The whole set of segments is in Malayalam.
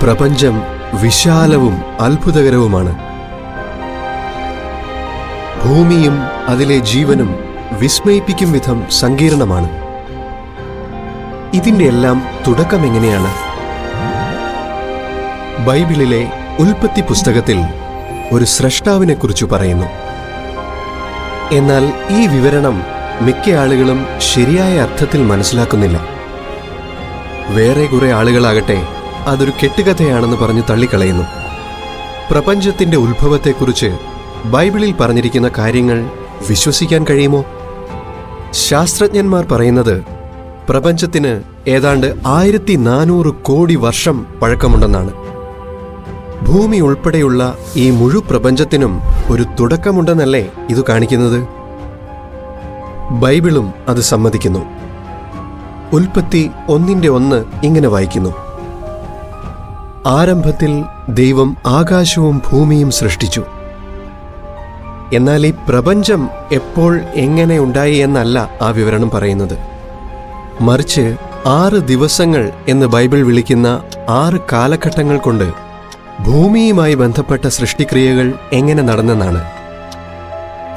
പ്രപഞ്ചം വിശാലവും അത്ഭുതകരവുമാണ്. ഭൂമിയും അതിലെ ജീവനും വിസ്മയിപ്പിക്കും വിധം സങ്കീർണമാണ്. ഇതിന്റെ എല്ലാം തുടക്കം എങ്ങനെയാണ്? ബൈബിളിലെ ഉൽപ്പത്തി പുസ്തകത്തിൽ ഒരു സ്രഷ്ടാവിനെക്കുറിച്ച് പറയുന്നു. എന്നാൽ ഈ വിവരണം മിക്ക ആളുകളും ശരിയായ അർത്ഥത്തിൽ മനസ്സിലാക്കുന്നില്ല. വേറെ കുറെ ആളുകളാകട്ടെ അതൊരു കെട്ടുകഥയാണെന്ന് പറഞ്ഞ് തള്ളിക്കളയുന്നു. പ്രപഞ്ചത്തിന്റെ ഉത്ഭവത്തെക്കുറിച്ച് ബൈബിളിൽ പറഞ്ഞിരിക്കുന്ന കാര്യങ്ങൾ വിശ്വസിക്കാൻ കഴിയുമോ? ശാസ്ത്രജ്ഞന്മാർ പറയുന്നത് പ്രപഞ്ചത്തിന് ഏതാണ്ട് 1400 കോടി വർഷം പഴക്കമുണ്ടെന്നാണ്. ഭൂമി ഉൾപ്പെടെയുള്ള ഈ മുഴുപ്രപഞ്ചത്തിനും ഒരു തുടക്കമുണ്ടെന്നല്ലേ ഇത് കാണിക്കുന്നത്? ബൈബിളും അത് സമ്മതിക്കുന്നു. ഉൽപ്പത്തി 1:1 ഇങ്ങനെ വായിക്കുന്നു: ആരംഭത്തിൽ ദൈവം ആകാശവും ഭൂമിയും സൃഷ്ടിച്ചു. എന്നാൽ ഈ പ്രപഞ്ചം എപ്പോൾ എങ്ങനെ ഉണ്ടായി എന്നല്ല ആ വിവരണം പറയുന്നത്. മറിച്ച് 6 ദിവസങ്ങൾ എന്ന് ബൈബിൾ വിളിക്കുന്ന 6 കാലഘട്ടങ്ങൾ കൊണ്ട് ഭൂമിയുമായി ബന്ധപ്പെട്ട സൃഷ്ടിക്രിയകൾ എങ്ങനെ നടന്നെന്നാണ്.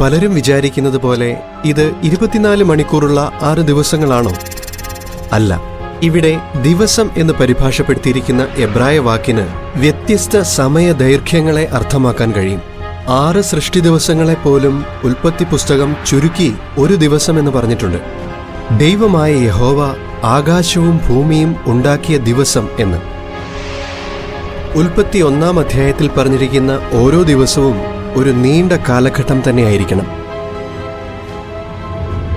പലരും വിചാരിക്കുന്നത് പോലെ ഇത് 24 മണിക്കൂറുള്ള 6 ദിവസങ്ങളാണോ? അല്ല. ഇവിടെ ദിവസം എന്ന് പരിഭാഷപ്പെടുത്തിയിരിക്കുന്ന എബ്രായ വാക്കിന് വ്യത്യസ്ത സമയദൈർഘ്യങ്ങളെ അർത്ഥമാക്കാൻ കഴിയും. 6 സൃഷ്ടി ദിവസങ്ങളെ പോലും ഉൽപ്പത്തി പുസ്തകം ചുരുക്കി 1 ദിവസം എന്ന് പറഞ്ഞിട്ടുണ്ട്. ദൈവമായ യഹോവ ആകാശവും ഭൂമിയും ഉണ്ടാക്കിയ ദിവസം എന്ന്. ഉൽപ്പത്തി 1-ാം അധ്യായത്തിൽ പറഞ്ഞിരിക്കുന്ന ഓരോ ദിവസവും ഒരു നീണ്ട കാലഘട്ടം തന്നെയായിരിക്കണം.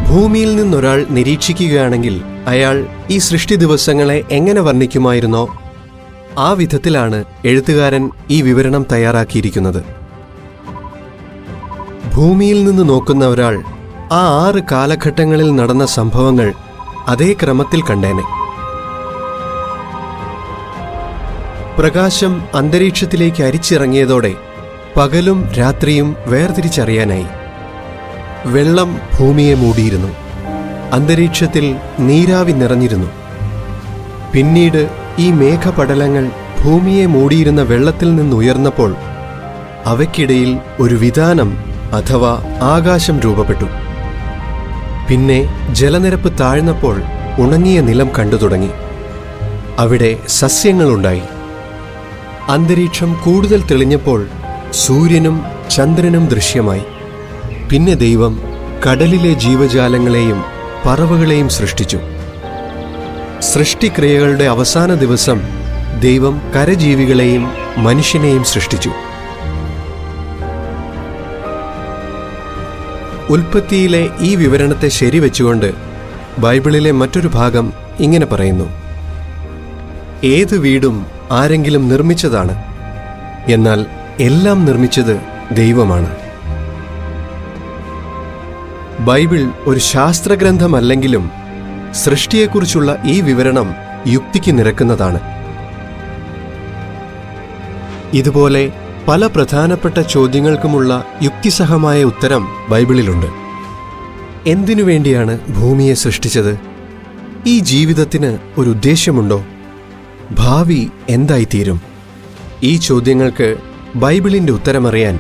ഭൂമിയിൽ നിന്നൊരാൾ നിരീക്ഷിക്കുകയാണെങ്കിൽ അയാൾ ഈ സൃഷ്ടി ദിവസങ്ങളെ എങ്ങനെ വർണ്ണിക്കുമായിരുന്നോ ആ വിധത്തിലാണ് എഴുത്തുകാരൻ ഈ വിവരണം തയ്യാറാക്കിയിരിക്കുന്നത്. ഭൂമിയിൽ നിന്ന് നോക്കുന്ന ഒരാൾ ആ 6 കാലഘട്ടങ്ങളിൽ നടന്ന സംഭവങ്ങൾ അതേ ക്രമത്തിൽ കണ്ടേനെ. പ്രകാശം അന്തരീക്ഷത്തിലേക്ക് അരിച്ചിറങ്ങിയതോടെ പകലും രാത്രിയും വേർതിരിച്ചറിയാനായി. വെള്ളം ഭൂമിയെ മൂടിയിരുന്നു. അന്തരീക്ഷത്തിൽ നീരാവി നിറഞ്ഞിരുന്നു. പിന്നീട് ഈ മേഘപടലങ്ങൾ ഭൂമിയെ മൂടിയിരുന്ന വെള്ളത്തിൽ നിന്നുയർന്നപ്പോൾ അവയ്ക്കിടയിൽ ഒരു വിതാനം അഥവാ ആകാശം രൂപപ്പെട്ടു. പിന്നെ ജലനിരപ്പ് താഴ്ന്നപ്പോൾ ഉണങ്ങിയ നിലം കണ്ടു തുടങ്ങി. അവിടെ സസ്യങ്ങളുണ്ടായി. അന്തരീക്ഷം കൂടുതൽ തെളിഞ്ഞപ്പോൾ സൂര്യനും ചന്ദ്രനും ദൃശ്യമായി. പിന്നെ ദൈവം കടലിലെ ജീവജാലങ്ങളെയും പറവകളെയും സൃഷ്ടിച്ചു. സൃഷ്ടിക്രിയകളുടെ അവസാന ദിവസം ദൈവം കരജീവികളെയും മനുഷ്യനെയും സൃഷ്ടിച്ചു. ഉൽപ്പത്തിയിലെ ഈ വിവരണത്തെ ശരിവെച്ചുകൊണ്ട് ബൈബിളിലെ മറ്റൊരു ഭാഗം ഇങ്ങനെ പറയുന്നു: ഏത് വീടും ആരെങ്കിലും നിർമ്മിച്ചതാണ്, എന്നാൽ എല്ലാം നിർമ്മിച്ചത് ദൈവമാണ്. ബൈബിൾ ഒരു ശാസ്ത്രഗ്രന്ഥമല്ലെങ്കിലും സൃഷ്ടിയെക്കുറിച്ചുള്ള ഈ വിവരണം യുക്തിക്ക് നിരക്കുന്നതാണ്. ഇതുപോലെ പല പ്രധാനപ്പെട്ട ചോദ്യങ്ങൾക്കുമുള്ള യുക്തിസഹമായ ഉത്തരം ബൈബിളിലുണ്ട്. എന്തിനു വേണ്ടിയാണ് ഭൂമിയെ സൃഷ്ടിച്ചത്? ഈ ജീവിതത്തിന് ഒരു ഉദ്ദേശ്യമുണ്ടോ? ഭാവി എന്തായിത്തീരും? ഈ ചോദ്യങ്ങൾക്ക് ബൈബിളിന്റെ ഉത്തരമറിയാൻ